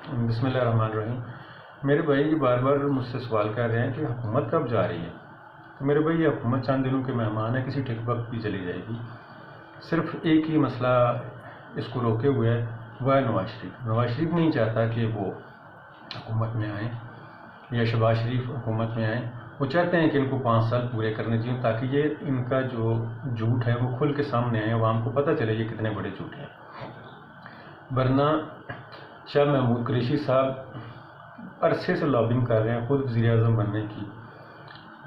بسم اللہ الرحمن الرحیم۔ میرے بھائی یہ بار بار مجھ سے سوال کر رہے ہیں کہ حکومت کب جا رہی ہے۔ تو میرے بھائی یہ حکومت چند دنوں کے مہمان ہے، کسی ٹھیک وقت بھی چلی جائے گی۔ صرف ایک ہی مسئلہ اس کو روکے ہوئے ہے، وہ ہے نواز شریف۔ نواز شریف نہیں چاہتا کہ وہ حکومت میں آئیں یا شہباز شریف حکومت میں آئیں۔ وہ چاہتے ہیں کہ ان کو 5 سال پورے کرنے چاہیے تاکہ یہ ان کا جو جھوٹ ہے وہ کھل کے سامنے آئے، عوام کو پتہ چلے یہ کتنے بڑے جھوٹ ہیں۔ ورنہ شاہ محمود قریشی صاحب عرصے سے لابنگ کر رہے ہیں خود وزیر اعظم بننے کی۔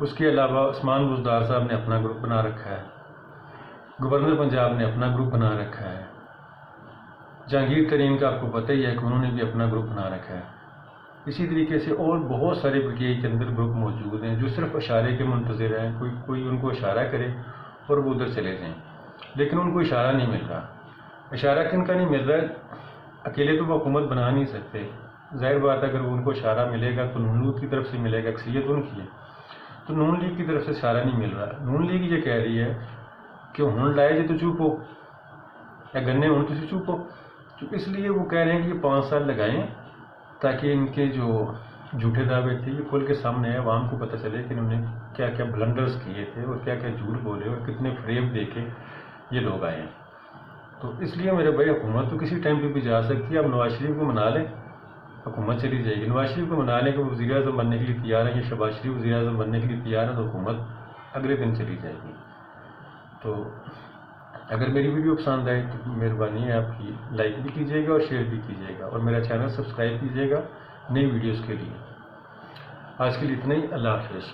اس کے علاوہ عثمان بزدار صاحب نے اپنا گروپ بنا رکھا ہے، گورنر پنجاب نے اپنا گروپ بنا رکھا ہے، جہانگیر ترین کا آپ کو پتہ ہی ہے کہ انہوں نے بھی اپنا گروپ بنا رکھا ہے۔ اسی طریقے سے اور بہت سارے پی ٹی آئی کے اندر گروپ موجود ہیں جو صرف اشارے کے منتظر ہیں، کوئی ان کو اشارہ کرے اور وہ ادھر چلے جائیں، لیکن ان کو اشارہ نہیں مل رہا۔ اشارہ کن کا نہیں مل رہا ہے؟ اکیلے تو وہ حکومت بنا نہیں سکتے، ظاہر بات ہے اگر ان کو اشارہ ملے گا تو نون لیگ کی طرف سے ملے گا، اکثریت ان کی ہے، تو نون لیگ کی طرف سے اشارہ نہیں مل رہا۔ نون لیگ یہ کہہ رہی ہے کہ ہن لائے جے تو چپ ہو یا گنے ہوں تسی چپ ہو، تو اس لیے وہ کہہ رہے ہیں کہ یہ 5 سال لگائیں تاکہ ان کے جو جھوٹے دعوے تھے یہ کھل کے سامنے آئے، عوام کو پتہ چلے کہ انہوں نے کیا کیا بلنڈرز کیے تھے اور کیا کیا جھوٹ بولے اور کتنے فریب دے کے یہ لوگ آئے ہیں۔ تو اس لیے میرے بھائی حکومت تو کسی ٹائم پہ بھی جا سکتی ہے۔ اب نواز شریف کو منا لیں، حکومت چلی جائے گی۔ نواز شریف کو منا لیں کہ وہ وزیر اعظم بننے کے لیے تیار ہیں، یا شہباز شریف وزیر اعظم بننے کے لیے تیار ہے، تو حکومت اگلے دن چلی جائے گی۔ تو اگر میری ویڈیو پسند آئے تو مہربانی ہے آپ کی لائک بھی کیجیے گا اور شیئر بھی کیجیے گا، اور میرا چینل سبسکرائب کیجیے گا نئی ویڈیوز کے لیے۔ آج کے لیے اتنا ہی، اللہ حافظ۔